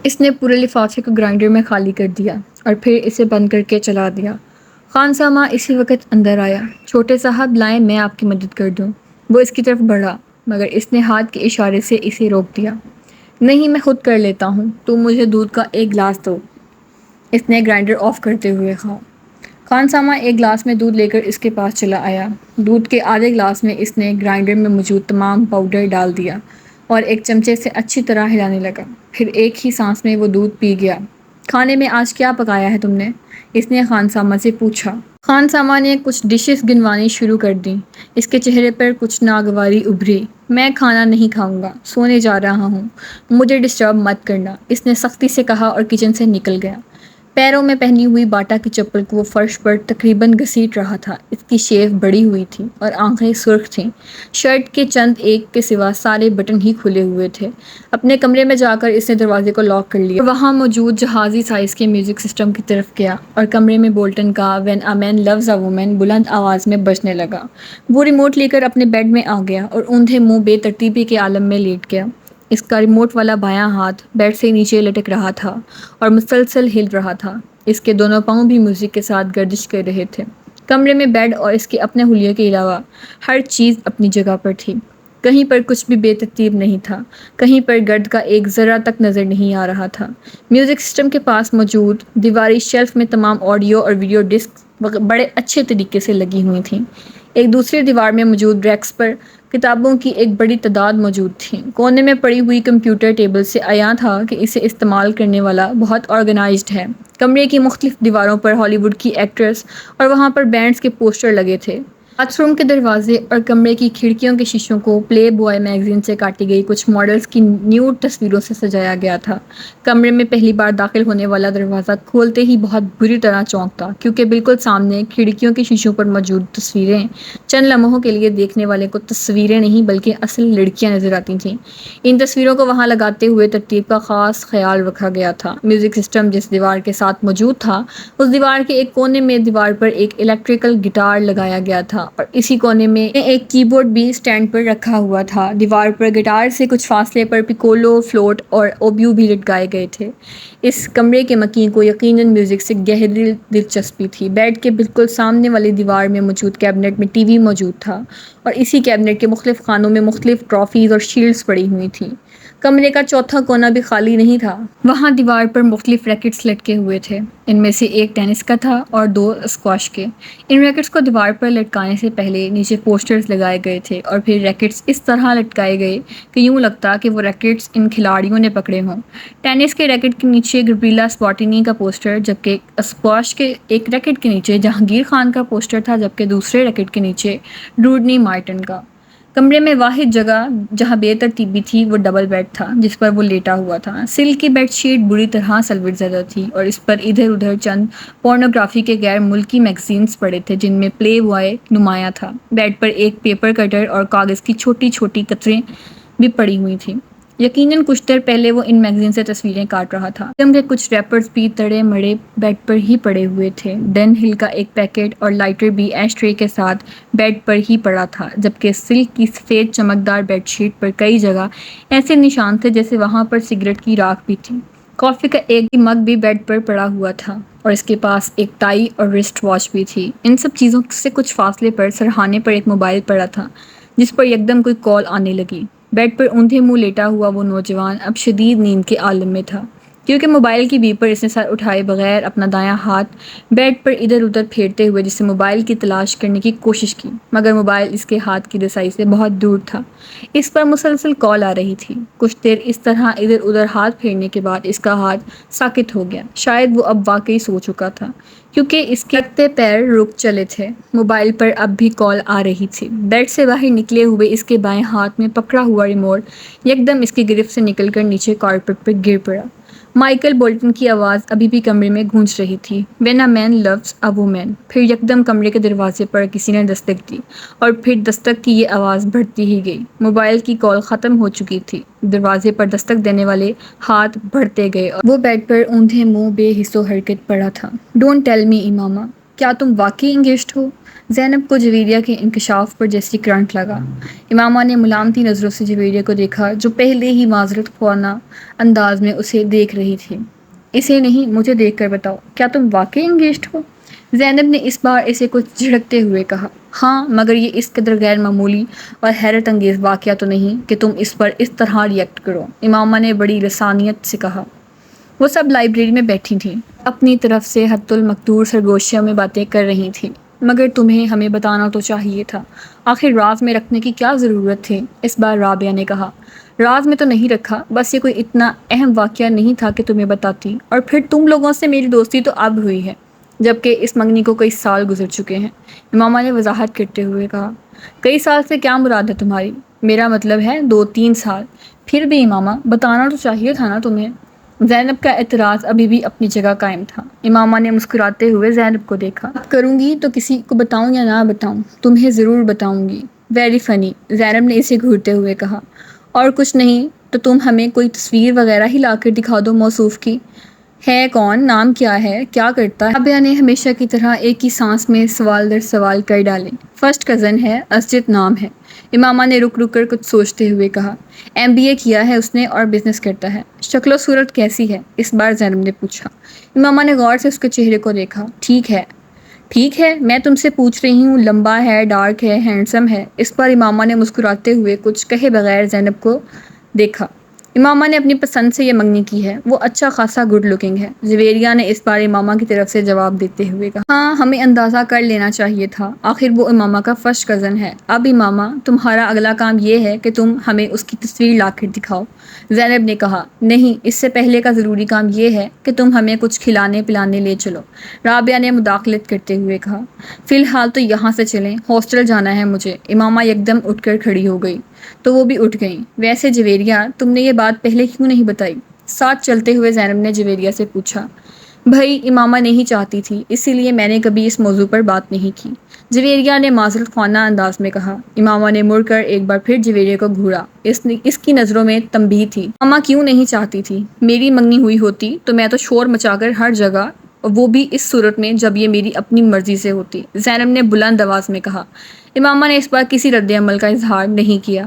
اس نے پورے لفافے کو گرائنڈر میں خالی کر دیا اور پھر اسے بند کر کے چلا دیا۔ خانسامہ اسی وقت اندر آیا۔ چھوٹے صاحب لائیں میں آپ کی مدد کر دوں۔ وہ اس کی طرف بڑھا مگر اس نے ہاتھ کے اشارے سے اسے روک دیا۔ نہیں، میں خود کر لیتا ہوں، تم مجھے دودھ کا ایک گلاس دو، اس نے گرائنڈر آف کرتے ہوئے کہا۔ خانسامہ ایک گلاس میں دودھ لے کر اس کے پاس چلا آیا۔ دودھ کے آدھے گلاس میں اس نے گرائنڈر میں موجود تمام پاؤڈر ڈال دیا اور ایک چمچے سے اچھی طرح ہلانے لگا۔ پھر ایک ہی سانس میں وہ دودھ پی گیا۔ کھانے میں آج کیا پکایا ہے تم نے؟ اس نے خانسامہ سے پوچھا۔ خانسامہ نے کچھ ڈشز گنوانی شروع کر دیں۔ اس کے چہرے پر کچھ ناگواری ابھری۔ میں کھانا نہیں کھاؤں گا، سونے جا رہا ہوں، مجھے ڈسٹرب مت کرنا، اس نے سختی سے کہا اور کچن سے نکل گیا۔ پیروں میں پہنی ہوئی باٹا کی چپل کو وہ فرش پر تقریباً گھسیٹ رہا تھا۔ اس کی شیو بڑی ہوئی تھی اور آنکھیں سرخ تھیں۔ شرٹ کے چند ایک کے سوا سارے بٹن ہی کھلے ہوئے تھے۔ اپنے کمرے میں جا کر اس نے دروازے کو لاک کر لیا اور وہاں موجود جہازی سائز کے میوزک سسٹم کی طرف گیا اور کمرے میں بولٹن کا "when a man loves a woman" بلند آواز میں بجنے لگا۔ وہ ریموٹ لے کر اپنے بیڈ میں آ گیا اور اوندھے منہ بے ترتیبی کے عالم میں لیٹ گیا۔ اس کا ریموٹ والا بایاں ہاتھ بیڈ سے نیچے لٹک رہا تھا اور مسلسل ہل رہا تھا۔ اس کے دونوں پاؤں بھی میوزک کے ساتھ گردش کر رہے تھے۔ کمرے میں بیڈ اور اس کے اپنے حلیے کے علاوہ ہر چیز اپنی جگہ پر تھی۔ کہیں پر کچھ بھی بے ترتیب نہیں تھا، کہیں پر گرد کا ایک ذرہ تک نظر نہیں آ رہا تھا۔ میوزک سسٹم کے پاس موجود دیواری شیلف میں تمام آڈیو اور ویڈیو ڈسکس بڑے اچھے طریقے سے لگی ہوئی تھیں۔ ایک دوسری دیوار میں موجود ریکس پر کتابوں کی ایک بڑی تعداد موجود تھی۔ کونے میں پڑی ہوئی کمپیوٹر ٹیبل سے عیاں تھا کہ اسے استعمال کرنے والا بہت آرگنائزڈ ہے۔ کمرے کی مختلف دیواروں پر ہالی ووڈ کی ایکٹرز اور وہاں پر بینڈز کے پوسٹر لگے تھے۔ باتھ روم کے دروازے اور کمرے کی کھڑکیوں کے شیشوں کو پلے بوائے میگزین سے کاٹی گئی کچھ ماڈلز کی نیوڈ تصویروں سے سجایا گیا تھا۔ کمرے میں پہلی بار داخل ہونے والا دروازہ کھولتے ہی بہت بری طرح چونکا کیونکہ بالکل سامنے کھڑکیوں کے شیشوں پر موجود تصویریں چند لمحوں کے لیے دیکھنے والے کو تصویریں نہیں بلکہ اصل لڑکیاں نظر آتی تھیں۔ ان تصویروں کو وہاں لگاتے ہوئے ترتیب کا خاص خیال رکھا گیا تھا۔ میوزک سسٹم جس دیوار کے ساتھ موجود تھا، اس دیوار کے ایک کونے میں دیوار پر ایک الیکٹریکل گٹار لگایا گیا تھا اور اسی کونے میں ایک کی بورڈ بھی اسٹینڈ پر رکھا ہوا تھا۔ دیوار پر گٹار سے کچھ فاصلے پر پیکولو، فلوٹ اور اوبیو بھی لٹکائے گئے تھے۔ اس کمرے کے مکین کو یقیناً میوزک سے گہری دلچسپی تھی۔ بیڈ کے بالکل سامنے والی دیوار میں موجود کیبنٹ میں ٹی وی موجود تھا اور اسی کیبنٹ کے مختلف خانوں میں مختلف ٹرافیز اور شیلڈز پڑی ہوئی تھیں۔ کمرے کا چوتھا کونا بھی خالی نہیں تھا۔ وہاں دیوار پر مختلف ریکٹس لٹکے ہوئے تھے۔ ان میں سے ایک ٹینس کا تھا اور دو اسکواش کے۔ ان ریکٹس کو دیوار پر لٹکانے سے پہلے نیچے پوسٹرز لگائے گئے تھے اور پھر ریکٹس اس طرح لٹکائے گئے کہ یوں لگتا کہ وہ ریکٹس ان کھلاڑیوں نے پکڑے ہوں۔ ٹینس کے ریکٹ کے نیچے گبریلا سپاٹینی کا پوسٹر، جبکہ اسکواش کے ایک ریکٹ کے نیچے جہانگیر خان کا پوسٹر تھا، جبکہ دوسرے ریکٹ کے نیچے روڈنی مارٹن کا۔ کمرے میں واحد جگہ جہاں بے ترتیبی تھی وہ ڈبل بیڈ تھا جس پر وہ لیٹا ہوا تھا۔ سلک کی بیڈ شیٹ بری طرح سلوٹ زدہ تھی اور اس پر ادھر ادھر چند پورنوگرافی کے غیر ملکی میگزینز پڑے تھے جن میں پلے بوائے نمایاں تھا۔ بیڈ پر ایک پیپر کٹر اور کاغذ کی چھوٹی چھوٹی قطریں بھی پڑی ہوئی تھیں۔ یقیناً کچھ دیر پہلے وہ ان میگزین سے تصویریں کاٹ رہا تھا۔ فلم کے کچھ ریپرز بھی تڑے مڑے بیڈ پر ہی پڑے ہوئے تھے۔ ڈن ہل کا ایک پیکٹ اور لائٹر بھی ایش ٹرے کے ساتھ بیڈ پر ہی پڑا تھا، جبکہ سلک کی سفید چمکدار بیڈ شیٹ پر کئی جگہ ایسے نشان تھے جیسے وہاں پر سگریٹ کی راکھ بھی تھی۔ کافی کا ایک مگ بھی بیڈ پر پڑا ہوا تھا اور اس کے پاس ایک ٹائی اور رسٹ واچ بھی تھی۔ ان سب چیزوں سے کچھ فاصلے پر سرہانے پر ایک موبائل پڑا تھا جس پر یکدم کوئی کال آنے لگی۔ بیڈ پر اوندھے منہ لیٹا ہوا وہ نوجوان اب شدید نیند کے عالم میں تھا کیونکہ موبائل کی بیپ پر اس نے سر اٹھائے بغیر اپنا دایاں ہاتھ بیڈ پر ادھر ادھر پھیرتے ہوئے جسے موبائل کی تلاش کرنے کی کوشش کی، مگر موبائل اس کے ہاتھ کی رسائی سے بہت دور تھا۔ اس پر مسلسل کال آ رہی تھی۔ کچھ دیر اس طرح ادھر ادھر ہاتھ پھیرنے کے بعد اس کا ہاتھ ساکت ہو گیا۔ شاید وہ اب واقعی سو چکا تھا کیونکہ اس کے لگتے پیر رک چلے تھے۔ موبائل پر اب بھی کال آ رہی تھی۔ بیڈ سے باہر نکلے ہوئے اس کے بائیں ہاتھ میں پکڑا ہوا ریموٹ یکدم اس کی گرفت سے نکل کر نیچے کارپیٹ پر گر پڑا۔ مائیکل بولٹن کی آواز ابھی بھی کمرے میں گونج رہی تھی، "when a man loves a woman". پھر یکدم کمرے کے دروازے پر کسی نے دستک دی اور پھر دستک کی یہ آواز بڑھتی ہی گئی۔ موبائل کی کال ختم ہو چکی تھی۔ دروازے پر دستک دینے والے ہاتھ بڑھتے گئے اور وہ بیڈ پر اوندھے منہ بے حس و حرکت پڑا تھا۔ "ڈونٹ ٹیل می امامہ"۔ کیا تم واقعی انگیجڈ ہو؟ زینب کو جویریہ کے انکشاف پر جیسی کرنٹ لگا۔ امامہ نے ملامتی نظروں سے جویریہ کو دیکھا جو پہلے ہی معذرت خوانا انداز میں اسے دیکھ رہی تھی۔ اسے نہیں، مجھے دیکھ کر بتاؤ، کیا تم واقعی انگیجڈ ہو؟ زینب نے اس بار اسے کچھ جھڑکتے ہوئے کہا۔ ہاں، مگر یہ اس قدر غیر معمولی اور حیرت انگیز واقعہ تو نہیں کہ تم اس پر اس طرح ریئیکٹ کرو، امامہ نے بڑی لسانیت سے کہا۔ وہ سب لائبریری میں بیٹھی تھیں، اپنی طرف سے حد المقدور سرگوشیوں میں باتیں کر رہی تھیں۔ مگر تمہیں ہمیں بتانا تو چاہیے تھا، آخر راز میں رکھنے کی کیا ضرورت تھی؟ اس بار رابعہ نے کہا۔ راز میں تو نہیں رکھا، بس یہ کوئی اتنا اہم واقعہ نہیں تھا کہ تمہیں بتاتی، اور پھر تم لوگوں سے میری دوستی تو اب ہوئی ہے، جبکہ اس منگنی کو کئی سال گزر چکے ہیں، امامہ نے وضاحت کرتے ہوئے کہا۔ کئی سال سے کیا مراد ہے تمہاری؟ میرا مطلب ہے 2-3 سال۔ پھر بھی امامہ، بتانا تو چاہیے تھا نا تمہیں۔ زینب کا اعتراض ابھی بھی اپنی جگہ قائم تھا۔ امامہ نے مسکراتے ہوئے زینب کو دیکھا۔ اب کروں گی تو کسی کو بتاؤں یا نہ بتاؤں، تمہیں ضرور بتاؤں گی۔ ویری فنی، زینب نے اسے گھورتے ہوئے کہا۔ اور کچھ نہیں تو تم ہمیں کوئی تصویر وغیرہ ہی لا کر دکھا دو موصوف کی۔ ہے کون؟ نام کیا ہے؟ کیا کرتا ہے؟ رابعہ نے ہمیشہ کی طرح ایک ہی سانس میں سوال در سوال کر ڈالے۔ فرسٹ کزن ہے، اسجد نام ہے، امامہ نے رک رک کر کچھ سوچتے ہوئے کہا۔ MBA کیا ہے اس نے اور بزنس کرتا ہے۔ شکل و صورت کیسی ہے؟ اس بار زینب نے پوچھا۔ امامہ نے غور سے اس کے چہرے کو دیکھا۔ ٹھیک ہے، ٹھیک ہے، میں تم سے پوچھ رہی ہوں، لمبا ہے، ڈارک ہے، ہینڈسم ہے؟ اس پر امامہ نے مسکراتے ہوئے کچھ کہے بغیر زینب کو دیکھا۔ امامہ نے اپنی پسند سے یہ منگنی کی ہے، وہ اچھا خاصا گڈ لکنگ ہے، جویریہ نے اس بار امامہ کی طرف سے جواب دیتے ہوئے کہا۔ ہاں، ہمیں اندازہ کر لینا چاہیے تھا، آخر وہ امامہ کا فرسٹ کزن ہے۔ اب امامہ، تمہارا اگلا کام یہ ہے کہ تم ہمیں اس کی تصویر لا کر دکھاؤ، زینب نے کہا۔ نہیں، اس سے پہلے کا ضروری کام یہ ہے کہ تم ہمیں کچھ کھلانے پلانے لے چلو، رابعہ نے مداخلت کرتے ہوئے کہا۔ فی الحال تو یہاں سے چلیں، ہاسٹل جانا ہے مجھے، امامہ یکدم اٹھ کر کھڑی ہو گئی۔ تو وہ بھی اٹھ گئیں۔ ویسے جویریہ، تم نے یہ بات پہلے کیوں نہیں بتائی؟ ساتھ چلتے ہوئے زینب نے جویریہ سے پوچھا۔ بھائی، امامہ نہیں چاہتی تھی، اسی لیے میں نے کبھی اس موضوع پر بات نہیں کی، جویریہ نے معذرت خوانا انداز میں کہا۔ امامہ نے مڑ کر ایک بار پھر جویریہ کو گھورا، اس کی نظروں میں تنبیہ تھی۔ اماں کیوں نہیں چاہتی تھی؟ میری منگنی ہوئی ہوتی تو میں تو شور مچا کر ہر جگہ، وہ بھی اس صورت میں جب یہ میری اپنی مرضی سے ہوتی، زینب نے بلند آواز میں کہا۔ امامہ نے اس بار کسی رد عمل کا اظہار نہیں کیا۔